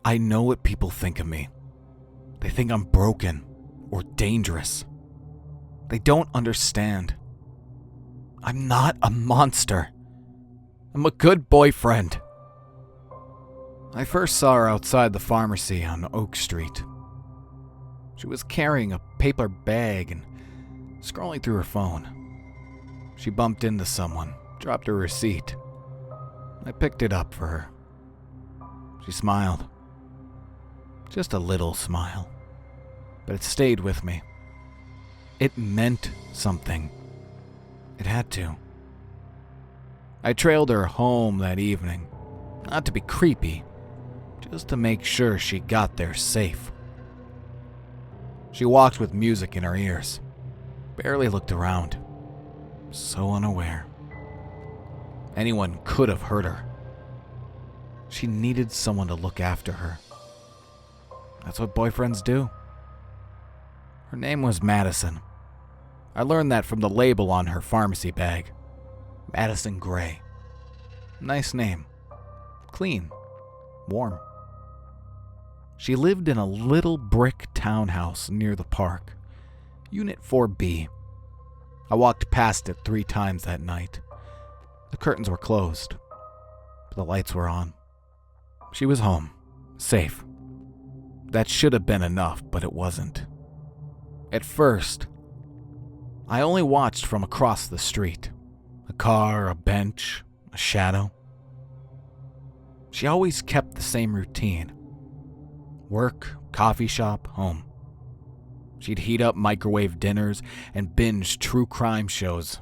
I know what people think of me. They think I'm broken or dangerous. They don't understand. I'm not a monster. I'm a good boyfriend. I first saw her outside the pharmacy on Oak Street. She was carrying a paper bag and scrolling through her phone. She bumped into someone, dropped her receipt. I picked it up for her. She smiled. Just a little smile. But it stayed with me. It meant something. It had to. I trailed her home that evening, not to be creepy, just to make sure she got there safe. She walked with music in her ears, barely looked around, so unaware. Anyone could have hurt her. She needed someone to look after her. That's what boyfriends do. Her name was Madison. I learned that from the label on her pharmacy bag. Madison Gray. Nice name. Clean. Warm. She lived in a little brick townhouse near the park. Unit 4B. I walked past it 3 times that night. The curtains were closed, but the lights were on. She was home. Safe. That should have been enough, but it wasn't. At first, I only watched from across the street. A car, a bench, a shadow. She always kept the same routine. Work, coffee shop, home. She'd heat up microwave dinners and binge true crime shows,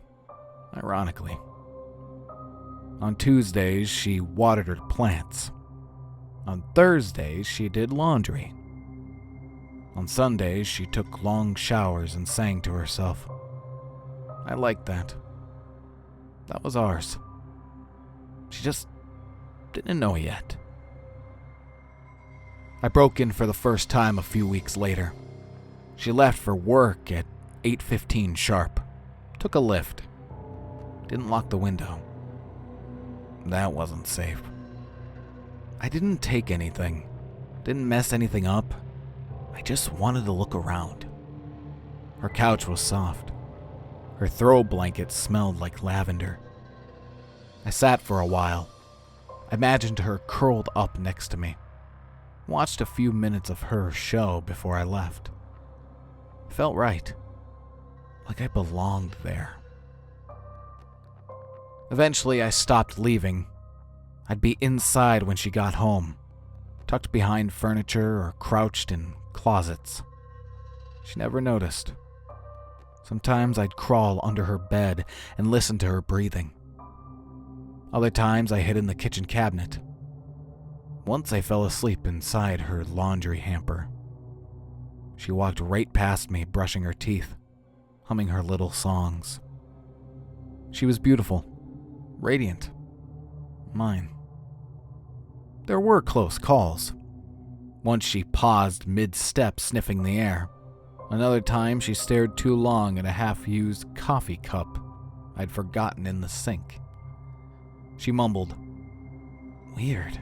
ironically. On Tuesdays, she watered her plants. On Thursdays, she did laundry. On Sundays, she took long showers and sang to herself. I liked that. That was ours. She just didn't know yet. I broke in for the first time a few weeks later. She left for work at 8:15 sharp. Took a lift. Didn't lock the window. That wasn't safe. I didn't take anything. Didn't mess anything up. I just wanted to look around. Her couch was soft. Her throw blanket smelled like lavender. I sat for a while. Imagined her curled up next to me. Watched a few minutes of her show before I left. Felt right. Like I belonged there. Eventually, I stopped leaving. I'd be inside when she got home, tucked behind furniture or crouched in closets. She never noticed. Sometimes I'd crawl under her bed and listen to her breathing. Other times I hid in the kitchen cabinet. Once I fell asleep inside her laundry hamper. She walked right past me, brushing her teeth, humming her little songs. She was beautiful, radiant, mine. There were close calls. Once she paused mid-step, sniffing the air. Another time she stared too long at a half-used coffee cup I'd forgotten in the sink. She mumbled, "Weird,"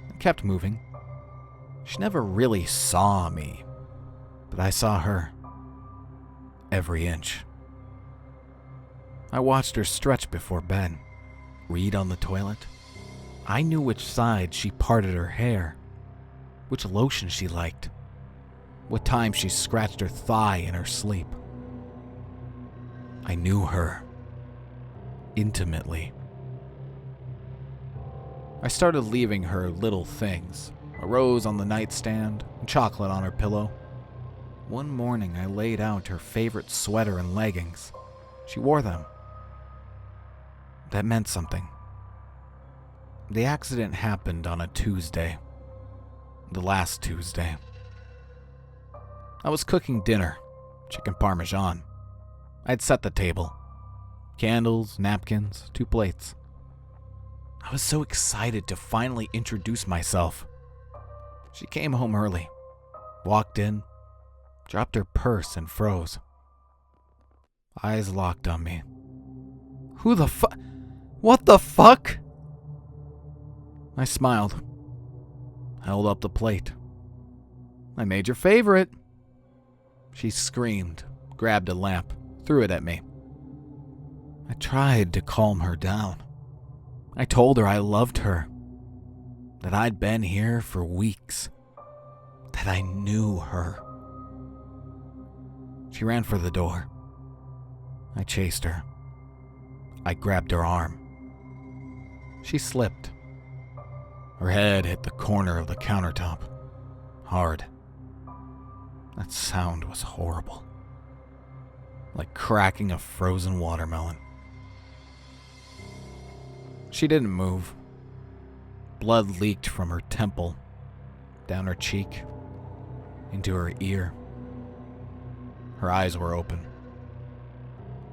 and kept moving. She never really saw me, but I saw her. Every inch. I watched her stretch before bed, read on the toilet. I knew which side she parted her hair, which lotion she liked, what time she scratched her thigh in her sleep. I knew her. Intimately. I started leaving her little things, a rose on the nightstand, and chocolate on her pillow. One morning I laid out her favorite sweater and leggings. She wore them. That meant something. The accident happened on a Tuesday. The last Tuesday. I was cooking dinner, chicken parmesan. I'd set the table. Candles, napkins, 2 plates. I was so excited to finally introduce myself. She came home early, walked in, dropped her purse and froze. Eyes locked on me. Who the fuck? What the fuck? I smiled. held up the plate. "I made your favorite." She screamed, grabbed a lamp, threw it at me. I tried to calm her down. I told her I loved her, that I'd been here for weeks, that I knew her. She ran for the door. I chased her. I grabbed her arm. She slipped. Her head hit the corner of the countertop, hard. That sound was horrible, like cracking a frozen watermelon. She didn't move. Blood leaked from her temple, down her cheek, into her ear. Her eyes were open.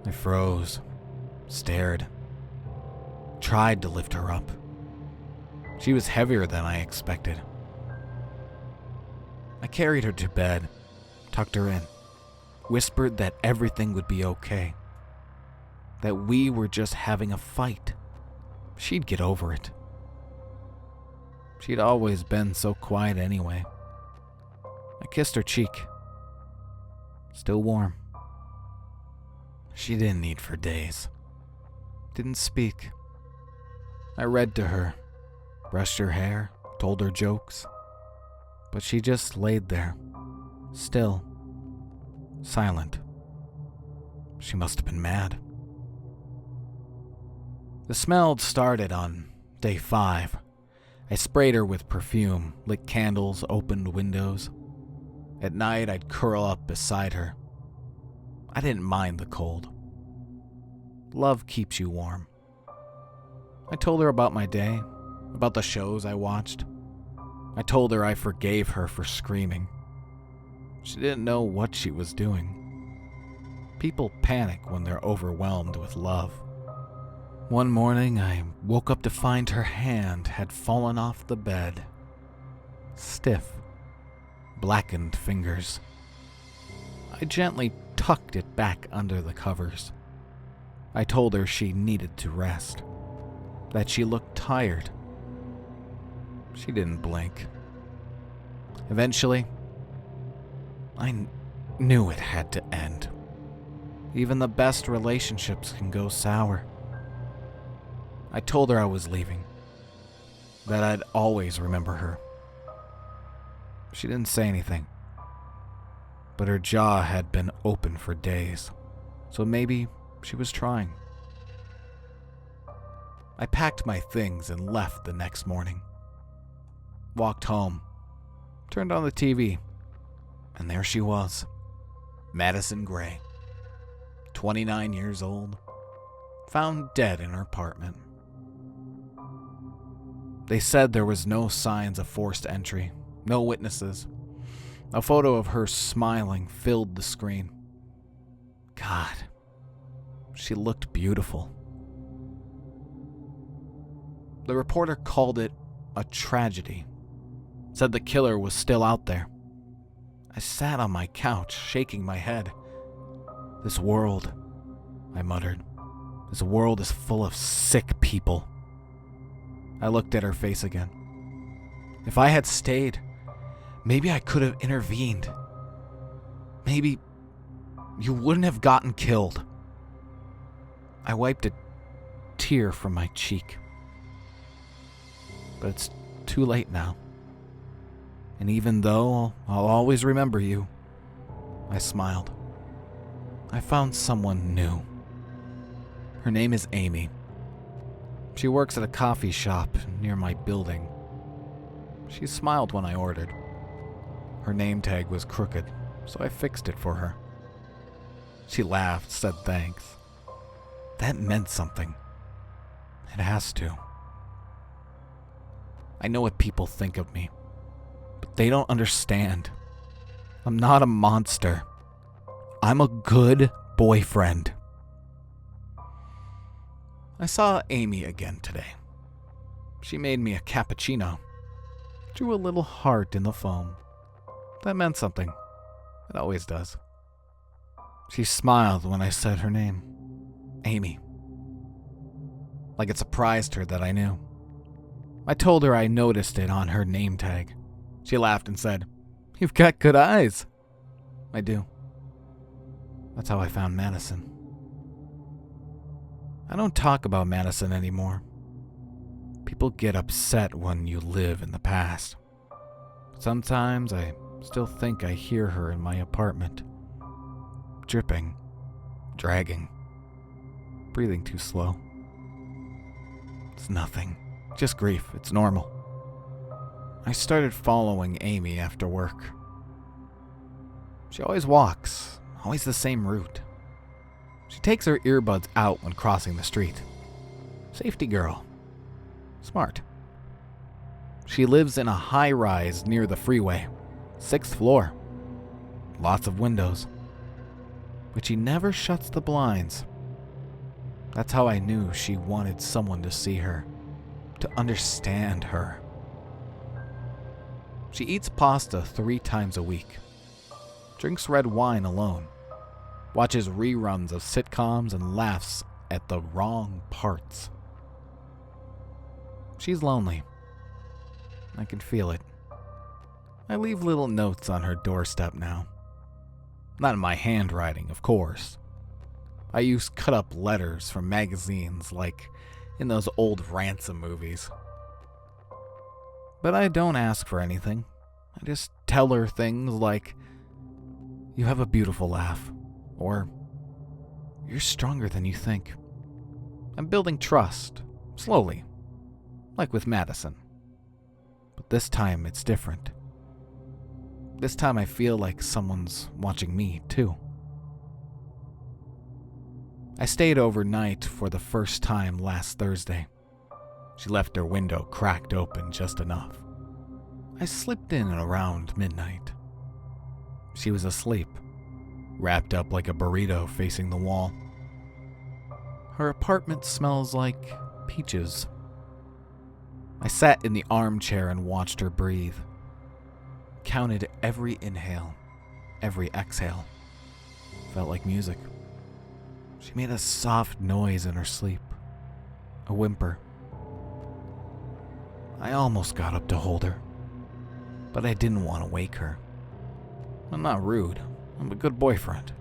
I froze, stared, tried to lift her up. She was heavier than I expected. I carried her to bed, tucked her in, whispered that everything would be okay, that we were just having a fight. She'd get over it. She'd always been so quiet anyway. I kissed her cheek. Still warm. She didn't eat for days. Didn't speak. I read to her, brushed her hair, told her jokes. But she just laid there, still, silent. She must have been mad. The smell started on day 5. I sprayed her with perfume, lit candles, opened windows. At night, I'd curl up beside her. I didn't mind the cold. Love keeps you warm. I told her about my day, about the shows I watched. I told her I forgave her for screaming. She didn't know what she was doing. People panic when they're overwhelmed with love. One morning, I woke up to find her hand had fallen off the bed. Stiff, blackened fingers. I gently tucked it back under the covers. I told her she needed to rest, that she looked tired. She didn't blink. Eventually, I knew it had to end. Even the best relationships can go sour. I told her I was leaving, that I'd always remember her. She didn't say anything, but her jaw had been open for days, so maybe she was trying. I packed my things and left the next morning. Walked home, turned on the TV, and there she was, Madison Gray, 29 years old, found dead in her apartment. They said there was no signs of forced entry, no witnesses. A photo of her smiling filled the screen. God, she looked beautiful. The reporter called it a tragedy, said the killer was still out there. I sat on my couch, shaking my head. This world, I muttered, this world is full of sick people. I looked at her face again. If I had stayed, maybe I could have intervened. Maybe you wouldn't have gotten killed. I wiped a tear from my cheek. But it's too late now. And even though I'll always remember you, I smiled. I found someone new. Her name is Amy. She works at a coffee shop near my building. She smiled when I ordered. Her name tag was crooked, so I fixed it for her. She laughed, said thanks. That meant something. It has to. I know what people think of me, but they don't understand. I'm not a monster. I'm a good boyfriend. I saw Amy again today. She made me a cappuccino. Drew a little heart in the foam. That meant something. It always does. She smiled when I said her name. Amy. Like it surprised her that I knew. I told her I noticed it on her name tag. She laughed and said, "You've got good eyes." "I do. That's how I found Madison." I don't talk about Madison anymore. People get upset when you live in the past. Sometimes I still think I hear her in my apartment. Dripping, dragging, breathing too slow. It's nothing, just grief, it's normal. I started following Amy after work. She always walks, always the same route. She takes her earbuds out when crossing the street. Safety girl. Smart. She lives in a high-rise near the freeway, 6th floor. Lots of windows. But she never shuts the blinds. That's how I knew she wanted someone to see her, to understand her. She eats pasta 3 times a week, drinks red wine alone, watches reruns of sitcoms and laughs at the wrong parts. She's lonely. I can feel it. I leave little notes on her doorstep now. Not in my handwriting, of course. I use cut-up letters from magazines like in those old ransom movies. But I don't ask for anything. I just tell her things like, "You have a beautiful laugh," or "You're stronger than you think." I'm building trust, slowly, like with Madison. But this time it's different. This time I feel like someone's watching me, too. I stayed overnight for the first time last Thursday. She left her window cracked open just enough. I slipped in around midnight. She was asleep, wrapped up like a burrito facing the wall. Her apartment smells like peaches. I sat in the armchair and watched her breathe. Counted every inhale, every exhale. Felt like music. She made a soft noise in her sleep, a whimper. I almost got up to hold her, but I didn't want to wake her. I'm not rude. I'm a good boyfriend.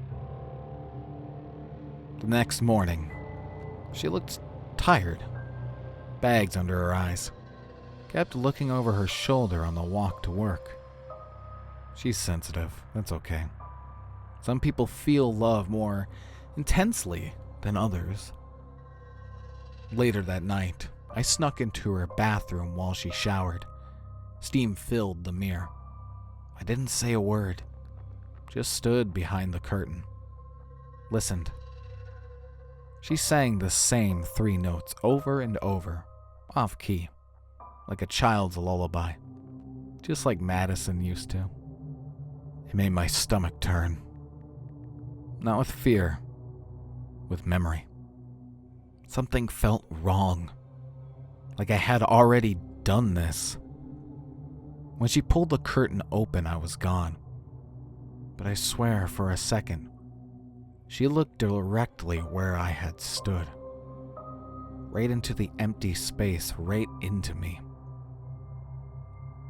The next morning, she looked tired, bags under her eyes. Kept looking over her shoulder on the walk to work. She's sensitive, that's okay. Some people feel love more intensely than others. Later that night, I snuck into her bathroom while she showered. Steam filled the mirror. I didn't say a word, just stood behind the curtain. Listened. She sang the same 3 notes over and over, off key, like a child's lullaby, just like Madison used to. It made my stomach turn. Not with fear, with memory. Something felt wrong, like I had already done this. When she pulled the curtain open, I was gone. But I swear for a second, she looked directly where I had stood. Right into the empty space, right into me.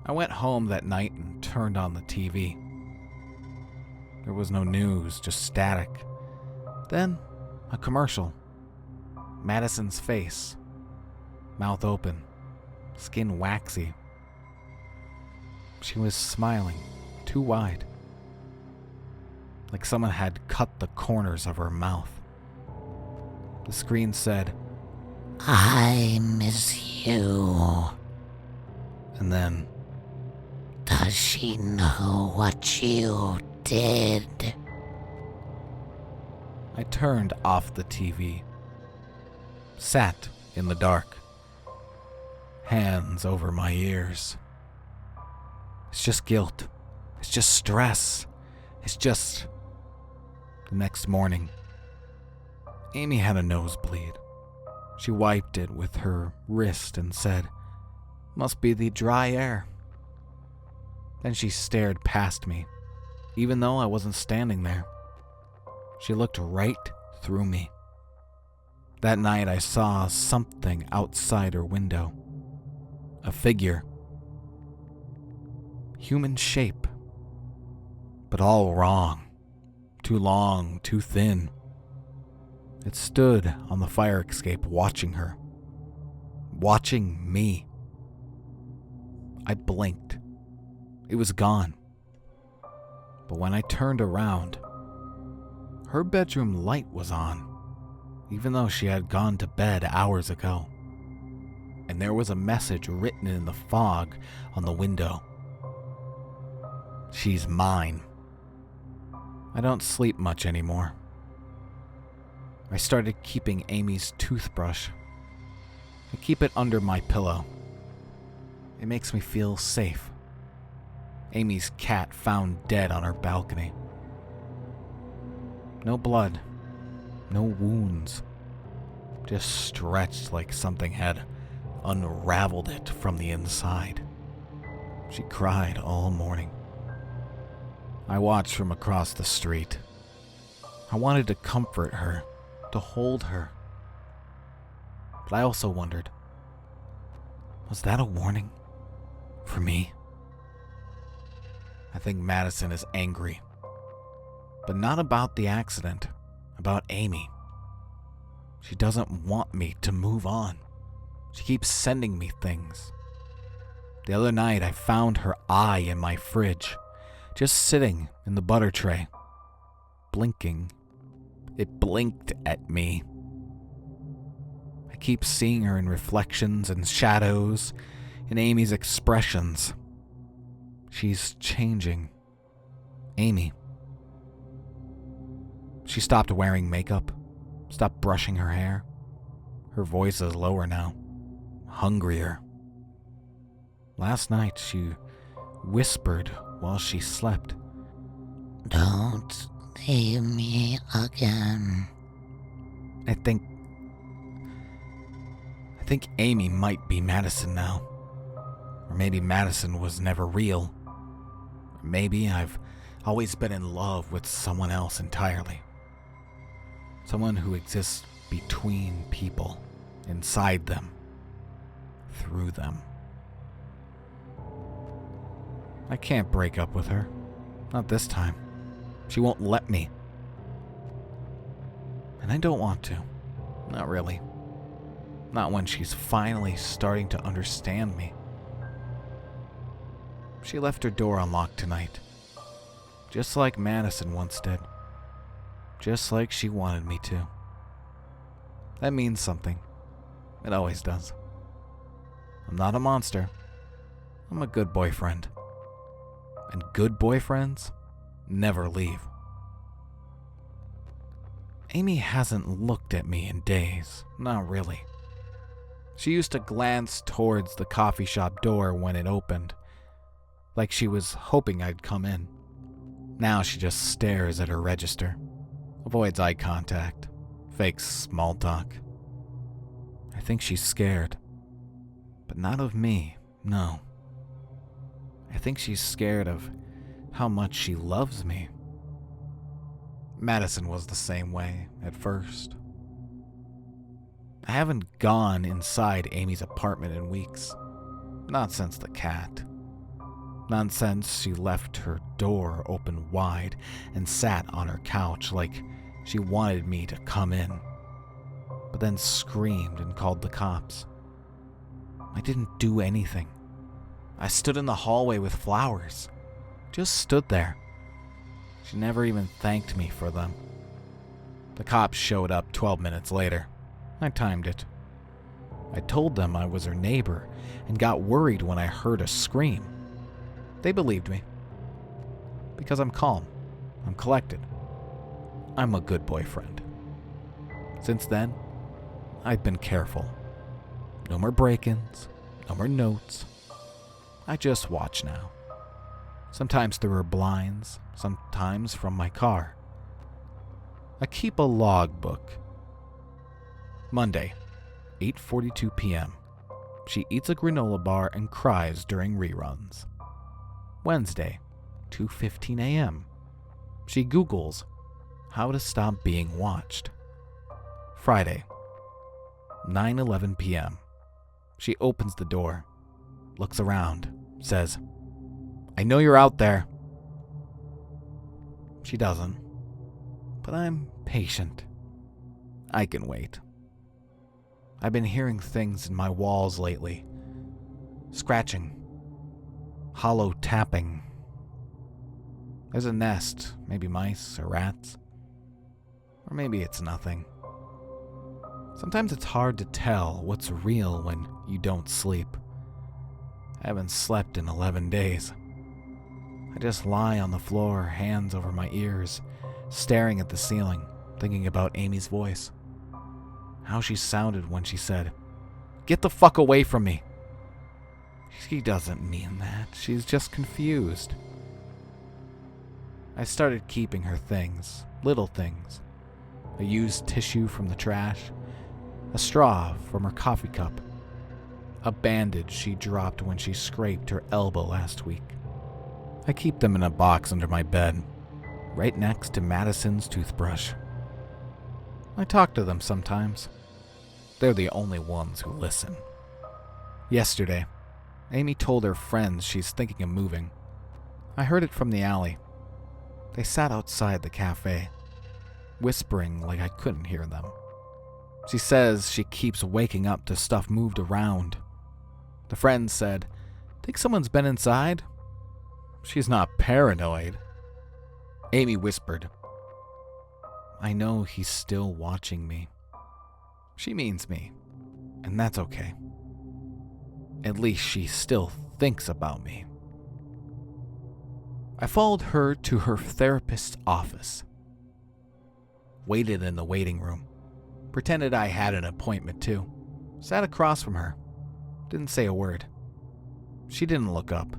I went home that night and turned on the TV. There was no news, just static. Then, a commercial. Madison's face. Mouth open. Skin waxy. She was smiling, too wide. Like someone had cut the corners of her mouth. The screen said, "I miss you." And then, "Does she know what you did?" I turned off the TV. Sat in the dark. Hands over my ears. It's just guilt. It's just stress. It's just... The next morning, Amy had a nosebleed. She wiped it with her wrist and said, "Must be the dry air." Then she stared past me, even though I wasn't standing there. She looked right through me. That night I saw something outside her window. A figure. human shape. But all wrong. Too long, too thin. It stood on the fire escape watching her. Watching me. I blinked. It was gone. But when I turned around, her bedroom light was on, even though she had gone to bed hours ago. And there was a message written in the fog on the window. She's mine. I don't sleep much anymore. I started keeping Amy's toothbrush. I keep it under my pillow. It makes me feel safe. Amy's cat found dead on her balcony. No blood, no wounds, just stretched like something had unraveled it from the inside. She cried all morning. I watched from across the street. I wanted to comfort her, to hold her. But I also wondered, was that a warning for me? I think Madison is angry, but not about the accident, about Amy. She doesn't want me to move on. She keeps sending me things. The other night I found her eye in my fridge, just sitting in the butter tray, blinking. It blinked at me. I keep seeing her in reflections and shadows, in Amy's expressions. She's changing. Amy. She stopped wearing makeup, stopped brushing her hair. Her voice is lower now, hungrier. Last night she whispered while she slept. Don't leave me again. I think Amy might be Madison now. Or maybe Madison was never real. Or maybe I've always been in love with someone else entirely. Someone who exists between people, inside them, through them. I can't break up with her. Not this time. She won't let me. And I don't want to. Not really. Not when she's finally starting to understand me. She left her door unlocked tonight. Just like Madison once did. Just like she wanted me to. That means something. It always does. I'm not a monster. I'm a good boyfriend. And good boyfriends never leave. Amy hasn't looked at me in days. Not really. She used to glance towards the coffee shop door when it opened, like she was hoping I'd come in. Now she just stares at her register, avoids eye contact, fakes small talk. I think she's scared. But not of me, no. I think she's scared of how much she loves me. Madison was the same way at first. I haven't gone inside Amy's apartment in weeks. Not since the cat. Not since she left her door open wide and sat on her couch like she wanted me to come in, but then screamed and called the cops. I didn't do anything. I stood in the hallway with flowers. Just stood there. She never even thanked me for them. The cops showed up 12 minutes later. I timed it. I told them I was her neighbor and got worried when I heard a scream. They believed me. Because I'm calm. I'm collected. I'm a good boyfriend. Since then, I've been careful. No more break-ins. No more notes. I just watch now. Sometimes through her blinds, sometimes from my car. I keep a logbook. Monday, 8:42 p.m. She eats a granola bar and cries during reruns. Wednesday, 2:15 a.m. She Googles how to stop being watched. Friday, 9:11 p.m. She opens the door, looks around, says, I know you're out there. She doesn't. But I'm patient. I can wait. I've been hearing things in my walls lately. Scratching. Hollow tapping. There's a nest, maybe mice or rats. Or maybe it's nothing. Sometimes it's hard to tell what's real when you don't sleep. I haven't slept in 11 days. I just lie on the floor, hands over my ears, staring at the ceiling, thinking about Amy's voice. How she sounded when she said, "Get the fuck away from me." She doesn't mean that. She's just confused. I started keeping her things, little things. A used tissue from the trash, a straw from her coffee cup, a bandage she dropped when she scraped her elbow last week. I keep them in a box under my bed, right next to Madison's toothbrush. I talk to them sometimes. They're the only ones who listen. Yesterday, Amy told her friends she's thinking of moving. I heard it from the alley. They sat outside the cafe, whispering like I couldn't hear them. She says she keeps waking up to stuff moved around. The friend said, "Think someone's been inside?" She's not paranoid. Amy whispered, "I know he's still watching me." She means me, and that's okay. At least she still thinks about me. I followed her to her therapist's office. Waited in the waiting room. Pretended I had an appointment too. Sat across from her. Didn't say a word. She didn't look up.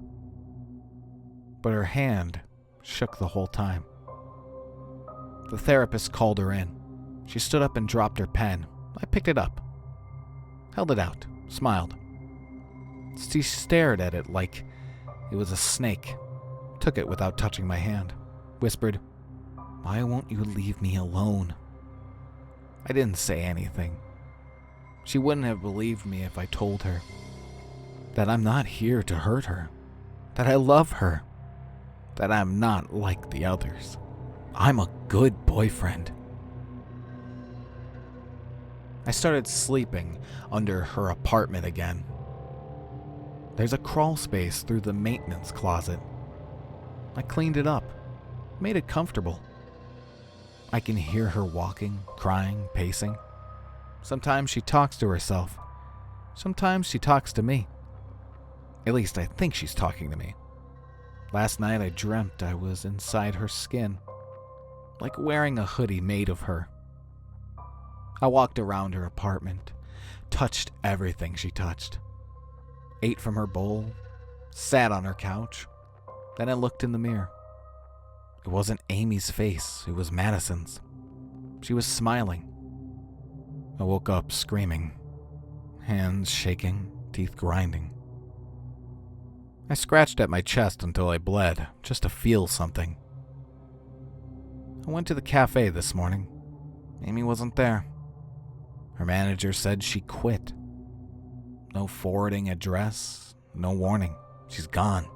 But her hand shook the whole time. The therapist called her in. She stood up and dropped her pen. I picked it up. Held it out. Smiled. She stared at it like it was a snake. Took it without touching my hand. Whispered, "Why won't you leave me alone?" I didn't say anything. She wouldn't have believed me if I told her that I'm not here to hurt her, that I love her, that I'm not like the others. I'm a good boyfriend. I started sleeping under her apartment again. There's a crawl space through the maintenance closet. I cleaned it up, made it comfortable. I can hear her walking, crying, pacing. Sometimes she talks to herself. Sometimes she talks to me. At least I think she's talking to me. Last night I dreamt I was inside her skin, like wearing a hoodie made of her. I walked around her apartment, touched everything she touched. Ate from her bowl, sat on her couch. Then I looked in the mirror. It wasn't Amy's face, it was Madison's. She was smiling. I woke up screaming, hands shaking, teeth grinding. I scratched at my chest until I bled, just to feel something. I went to the cafe this morning. Amy wasn't there. Her manager said she quit. No forwarding address, no warning. She's gone.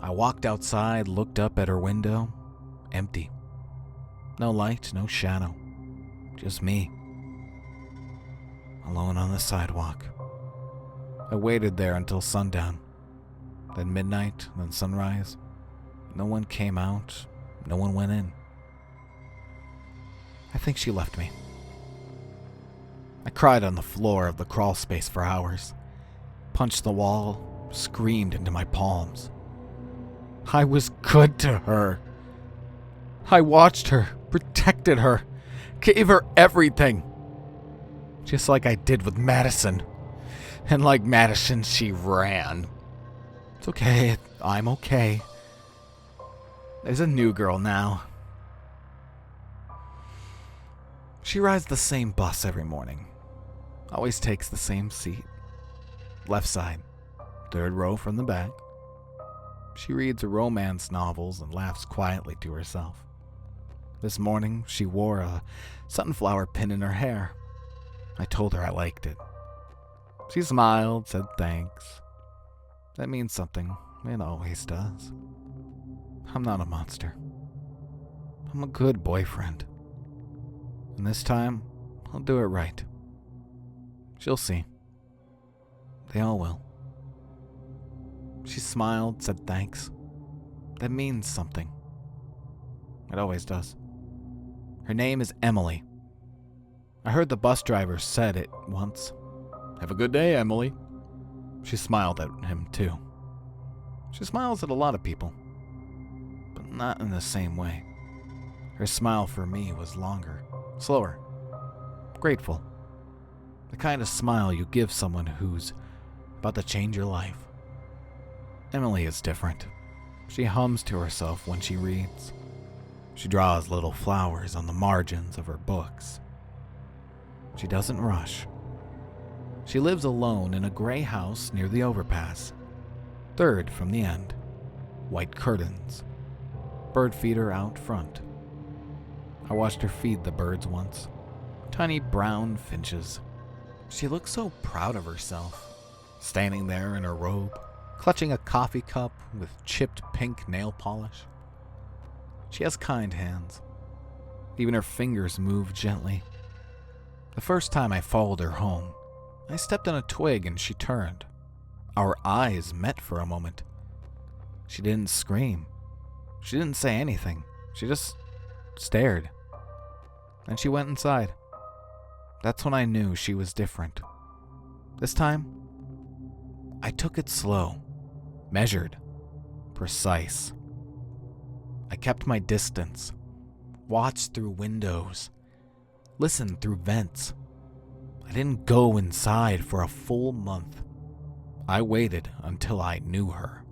I walked outside, looked up at her window. Empty. No light, no shadow. Just me. Alone on the sidewalk. I waited there until sundown. Then midnight, then sunrise. No one came out. No one went in. I think she left me. I cried on the floor of the crawl space for hours. Punched the wall, screamed into my palms. I was good to her. I watched her, protected her, gave her everything. Just like I did with Madison. And like Madison, she ran. It's okay, I'm okay. There's a new girl now. She rides the same bus every morning. Always takes the same seat. Left side, third row from the back. She reads romance novels and laughs quietly to herself. This morning, she wore a sunflower pin in her hair. I told her I liked it. She smiled, said thanks. That means something, It always does. I'm not a monster. I'm a good boyfriend. And this time, I'll do it right. She'll see. They all will. She smiled, said thanks. That means something. It always does. Her name is Emily. I heard the bus driver said it once. Have a good day, Emily. She smiled at him, too. She smiles at a lot of people, but not in the same way. Her smile for me was longer, slower, grateful. The kind of smile you give someone who's about to change your life. Emily is different. She hums to herself when she reads. She draws little flowers on the margins of her books. She doesn't rush. She lives alone in a gray house near the overpass. Third from the end. White curtains. Bird feeder out front. I watched her feed the birds once. Tiny brown finches. She looks so proud of herself, standing there in her robe, clutching a coffee cup with chipped pink nail polish. She has kind hands. Even her fingers move gently. The first time I followed her home, I stepped on a twig and she turned. Our eyes met for a moment. She didn't scream. She didn't say anything. She just stared. And she went inside. That's when I knew she was different. This time, I took it slow, measured, precise. I kept my distance, watched through windows, listened through vents. I didn't go inside for a full month. I waited until I knew her.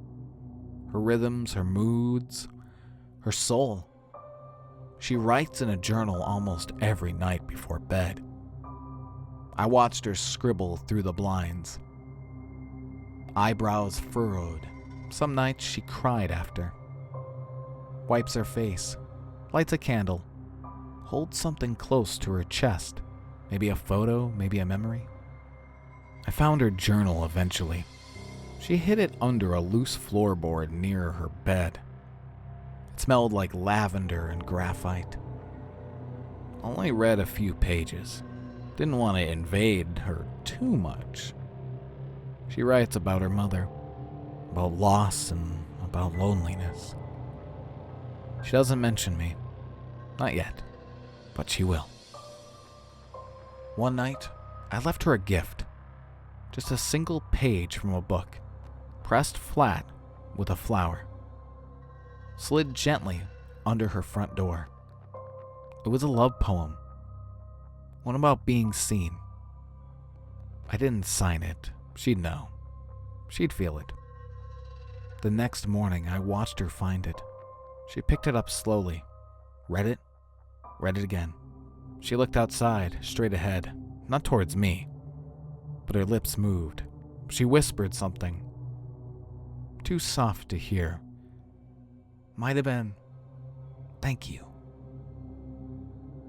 Her rhythms, her moods, her soul. She writes in a journal almost every night before bed. I watched her scribble through the blinds. Eyebrows furrowed. Some nights she cried after. Wipes her face, lights a candle, holds something close to her chest. Maybe a photo, maybe a memory. I found her journal eventually. She hid it under a loose floorboard near her bed. It smelled like lavender and graphite. Only read a few pages. Didn't want to invade her too much. She writes about her mother, about loss and about loneliness. She doesn't mention me. Not yet, but she will. One night, I left her a gift. Just a single page from a book, pressed flat with a flower. Slid gently under her front door. It was a love poem. One about being seen. I didn't sign it. She'd know. She'd feel it. The next morning, I watched her find it. She picked it up slowly, read it again. She looked outside, straight ahead, not towards me, but her lips moved. She whispered something. Too soft to hear. Might have been, thank you.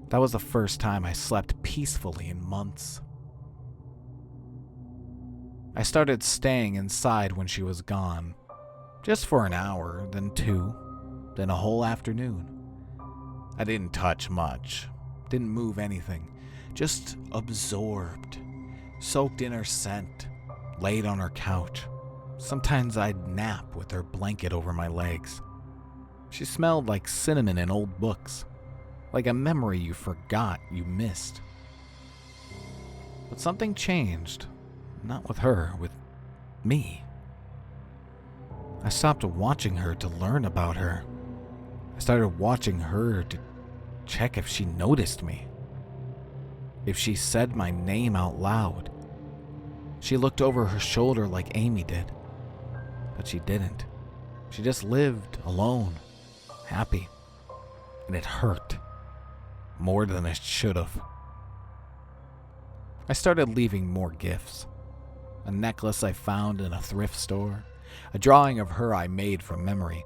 That was the first time I slept peacefully in months. I started staying inside when she was gone, just for an hour, then 2, then a whole afternoon. I didn't touch much, didn't move anything, just absorbed, soaked in her scent, laid on her couch. Sometimes I'd nap with her blanket over my legs. She smelled like cinnamon in old books, like a memory you forgot you missed. But something changed, not with her, with me. I stopped watching her to learn about her. I started watching her to check if she noticed me, if she said my name out loud. She looked over her shoulder like Amy did, but she didn't. She just lived alone, happy, and it hurt more than it should have. I started leaving more gifts. A necklace I found in a thrift store, a drawing of her I made from memory,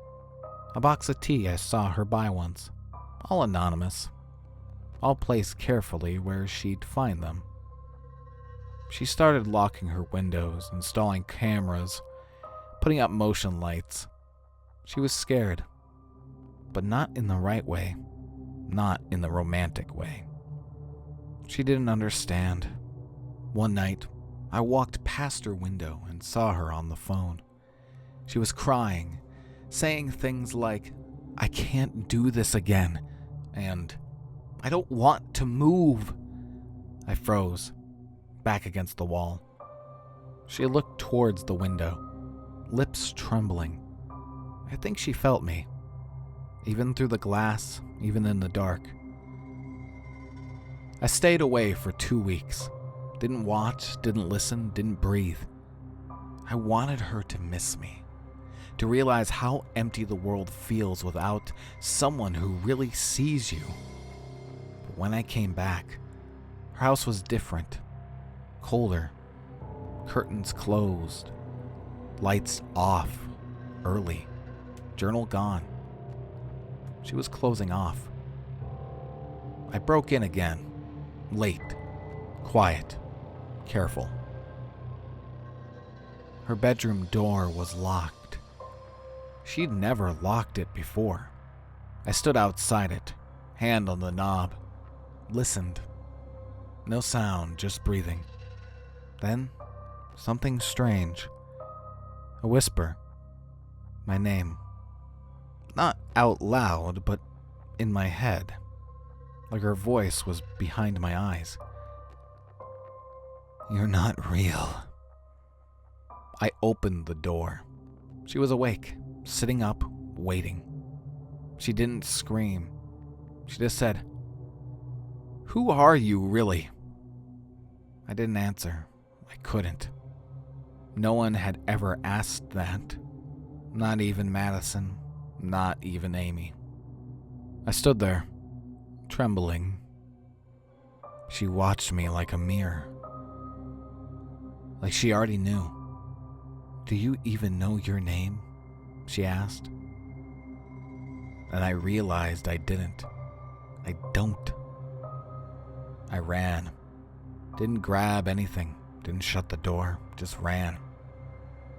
a box of tea I saw her buy once, all anonymous, all placed carefully where she'd find them. She started locking her windows, installing cameras, putting up motion lights. She was scared, but not in the right way, not in the romantic way. She didn't understand. One night, I walked past her window and saw her on the phone. She was crying, saying things like, "I can't do this again," and "I don't want to move." I froze, back against the wall. She looked towards the window, lips trembling. I think she felt me, even through the glass, even in the dark. I stayed away for 2 weeks. Didn't watch, didn't listen, didn't breathe. I wanted her to miss me, to realize how empty the world feels without someone who really sees you. But when I came back, her house was different, colder, curtains closed, lights off, early, journal gone. She was closing off. I broke in again, late, quiet, careful. Her bedroom door was locked. She'd never locked it before. I stood outside it, hand on the knob, listened. No sound, just breathing. Then, something strange. A whisper. My name. Not out loud, but in my head. Like her voice was behind my eyes. "You're not real." I opened the door. She was awake, sitting up, waiting. She didn't scream. She just said, "Who are you, really?" I didn't answer. I couldn't. No one had ever asked that. Not even Madison. Not even Amy. I stood there, trembling. She watched me like a mirror. Like she already knew. "Do you even know your name?" she asked. And I realized I didn't. I don't. I ran. Didn't grab anything. Didn't shut the door. Just ran.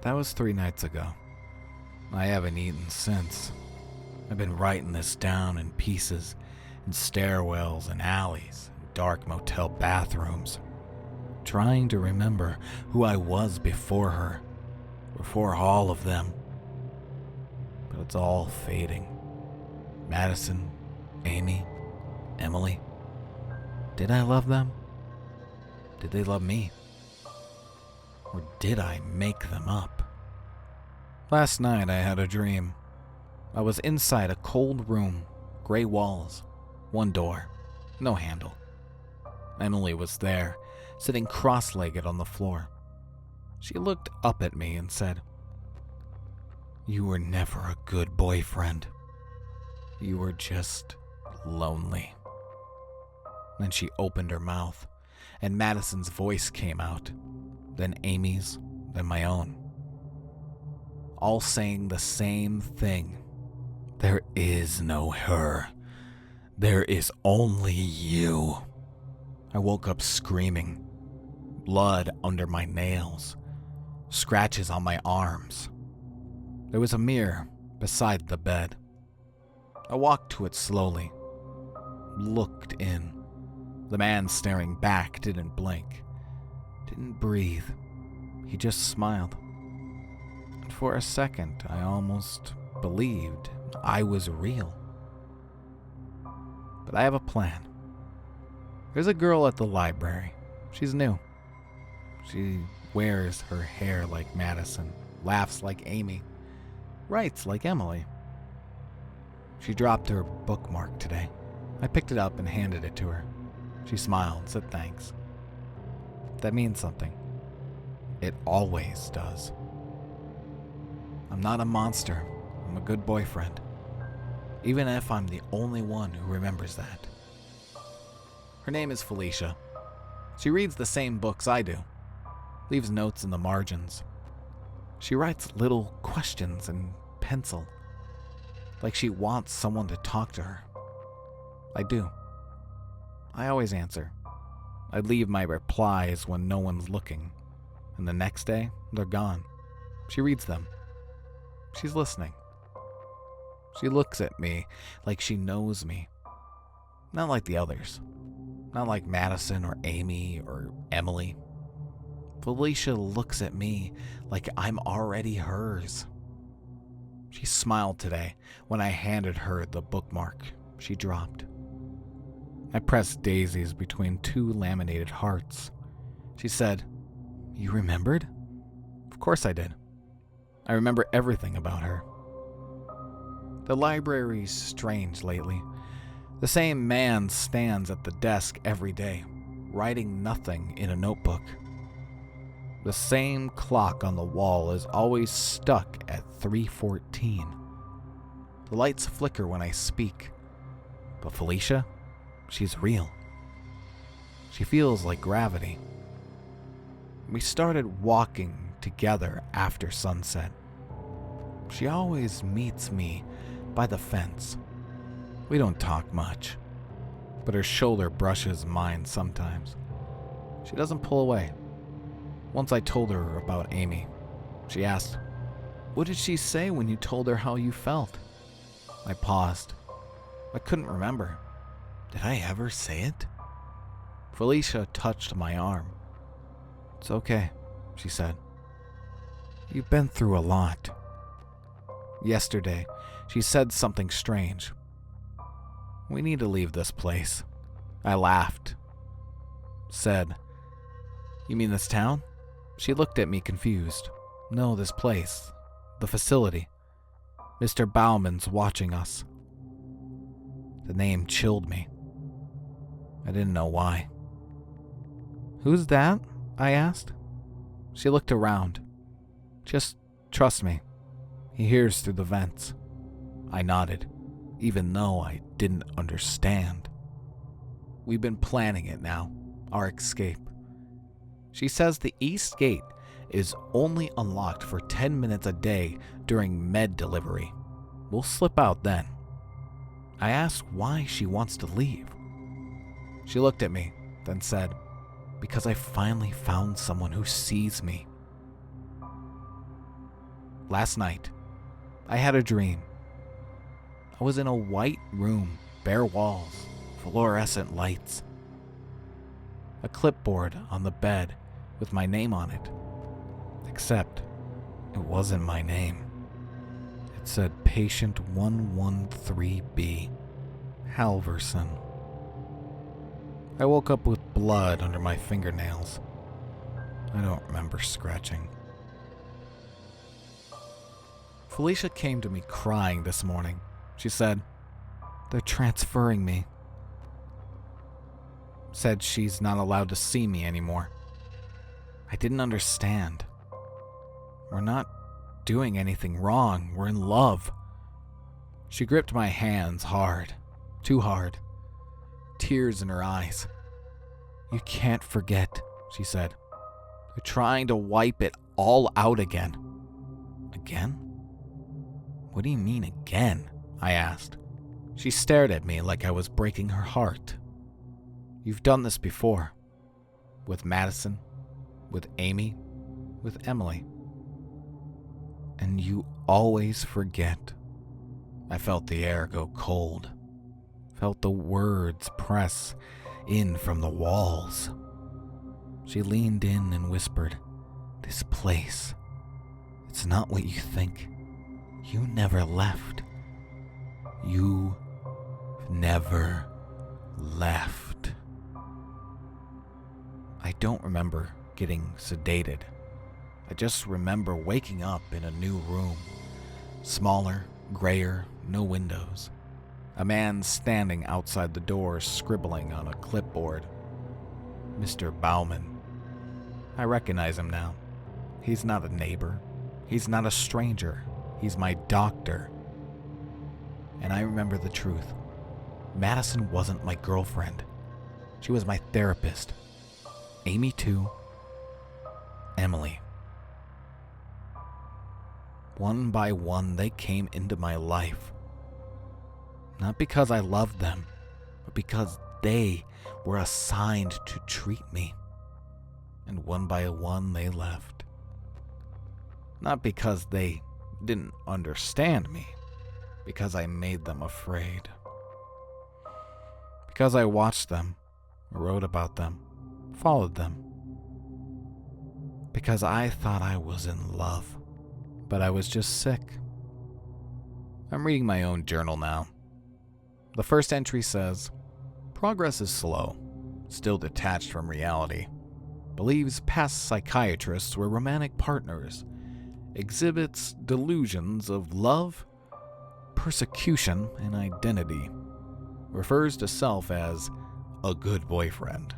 That was 3 nights ago. I haven't eaten since. I've been writing this down in pieces, in stairwells and alleys, and dark motel bathrooms, trying to remember who I was before her, before all of them. But it's all fading. Madison, Amy, Emily. Did I love them? Did they love me? Or did I make them up? Last night I had a dream. I was inside a cold room, gray walls, one door, no handle. Emily was there, sitting cross-legged on the floor. She looked up at me and said, "You were never a good boyfriend. You were just lonely." Then she opened her mouth, and Madison's voice came out, then Amy's, then my own. All saying the same thing. There is no her. There is only you. I woke up screaming. Blood under my nails. Scratches on my arms. There was a mirror beside the bed. I walked to it slowly. Looked in. The man staring back didn't blink. Didn't breathe. He just smiled. And for a second, I almost believed I was real. But I have a plan. There's a girl at the library. She's new. She wears her hair like Madison, laughs like Amy, writes like Emily. She dropped her bookmark today. I picked it up and handed it to her. She smiled and said thanks. That means something. It always does. I'm not a monster. I'm a good boyfriend. Even if I'm the only one who remembers that. Her name is Felicia. She reads the same books I do. Leaves notes in the margins. She writes little questions in pencil. Like she wants someone to talk to her. I do. I always answer. I leave my replies when no one's looking. And the next day, they're gone. She reads them. She's listening. She looks at me like she knows me. Not like the others. Not like Madison or Amy or Emily. Felicia looks at me like I'm already hers. She smiled today when I handed her the bookmark she dropped. I pressed daisies between two laminated hearts. She said, "You remembered?" Of course I did. I remember everything about her. The library's strange lately. The same man stands at the desk every day, writing nothing in a notebook. The same clock on the wall is always stuck at 3:14. The lights flicker when I speak. But Felicia, she's real. She feels like gravity. We started walking together after sunset. She always meets me by the fence. We don't talk much, but her shoulder brushes mine sometimes. She doesn't pull away. Once I told her about Amy. She asked, "What did she say when you told her how you felt?" I paused. I couldn't remember. Did I ever say it? Felicia touched my arm. "It's okay," she said. "You've been through a lot." Yesterday, she said something strange. "We need to leave this place." I laughed. Said, "You mean this town?" She looked at me confused. "No, this place. The facility. Mr. Bauman's watching us." The name chilled me. I didn't know why. "Who's that?" I asked. She looked around. "Just trust me. He hears through the vents." I nodded, even though I didn't understand. We've been planning it now, our escape. She says the east gate is only unlocked for 10 minutes a day during med delivery. We'll slip out then. I asked why she wants to leave. She looked at me, then said, "Because I finally found someone who sees me." Last night, I had a dream. I was in a white room, bare walls, fluorescent lights. A clipboard on the bed with my name on it. Except, it wasn't my name. It said Patient 113B, Halverson. I woke up with blood under my fingernails. I don't remember scratching. Felicia came to me crying this morning. She said, "They're transferring me." Said she's not allowed to see me anymore. I didn't understand. We're not doing anything wrong. We're in love. She gripped my hands hard, too hard. Tears in her eyes. "You can't forget," she said. "They're trying to wipe it all out again." Again? "What do you mean again?" I asked. She stared at me like I was breaking her heart. "You've done this before. With Madison, with Amy, with Emily. And you always forget." I felt the air go cold. Felt the words press in from the walls. She leaned in and whispered, "This place, it's not what you think. You never left. You never left." I don't remember getting sedated. I just remember waking up in a new room. Smaller, grayer, no windows. A man standing outside the door scribbling on a clipboard. Mr. Bauman. I recognize him now. He's not a neighbor. He's not a stranger. He's my doctor. And I remember the truth. Madison wasn't my girlfriend. She was my therapist. Amy too. Emily. One by one, they came into my life. Not because I loved them, but because they were assigned to treat me. And one by one, they left. Not because they didn't understand me because I made them afraid. Because I watched them, wrote about them, followed them. Because I thought I was in love, but I was just sick. I'm reading my own journal now. The first entry says, "Progress is slow, still detached from reality. Believes past psychiatrists were romantic partners. Exhibits delusions of love, persecution, and identity. Refers to self as a good boyfriend.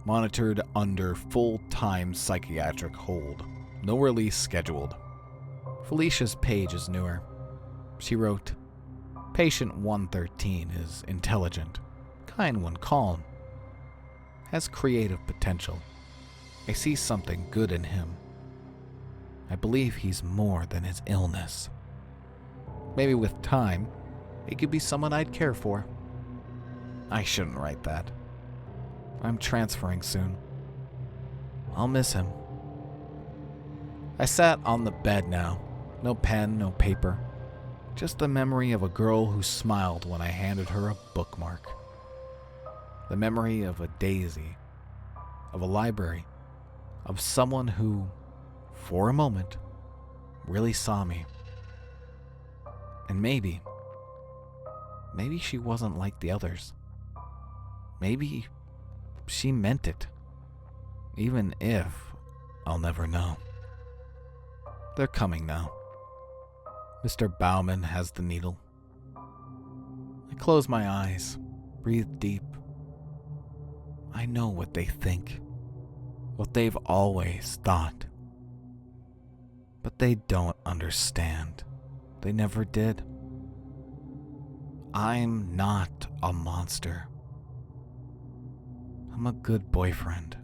Monitored under full-time psychiatric hold. No release scheduled." Felicia's page is newer. She wrote, "Patient 113 is intelligent, kind when calm, has creative potential. I see something good in him. I believe he's more than his illness. Maybe with time, he could be someone I'd care for." I shouldn't write that. I'm transferring soon. I'll miss him. I sat on the bed now. No pen, no paper. Just the memory of a girl who smiled when I handed her a bookmark. The memory of a daisy, of a library, of someone who, for a moment, really saw me. And maybe she wasn't like the others. Maybe she meant it, even if I'll never know. They're coming now. Mr. Bauman has the needle. I close my eyes, breathe deep. I know what they think, what they've always thought. But they don't understand. They never did. I'm not a monster. I'm a good boyfriend.